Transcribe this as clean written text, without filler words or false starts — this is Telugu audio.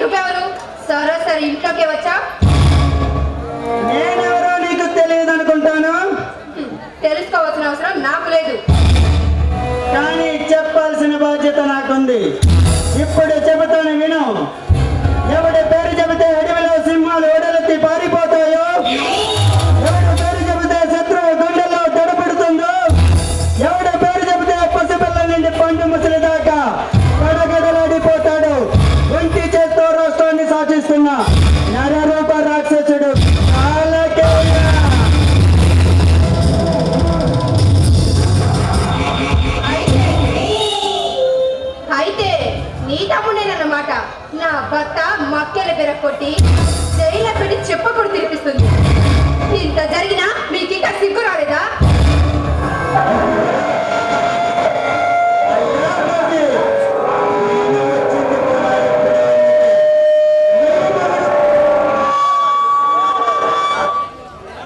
నువ్వెవరు? సరాసరి ఇంట్లోకి వచ్చా? నేనెవరో నీకు తెలియదు అనుకుంటాను. తెలుసుకోవాల్సిన అవసరం నాకు లేదు. కానీ చెప్పాల్సిన బాధ్యత నాకుంది. ఇప్పుడు చెబుతాను విను. ఎవడి పేరు చెబితే అడవిలో సింహాలు ఓడలెత్తి పారిపోతాయో, ఎవడి పేరు చెబితే శత్రువు గుండెల్లో తడబడుతుందో, ఎవడి పేరు చెబితే పసిపిల్లల నుండి పండు ముసలి దాకా గడగడలాడిపోతాడు. ఒంటి చేత్తో రాష్ట్రాన్ని శాసిస్తున్నా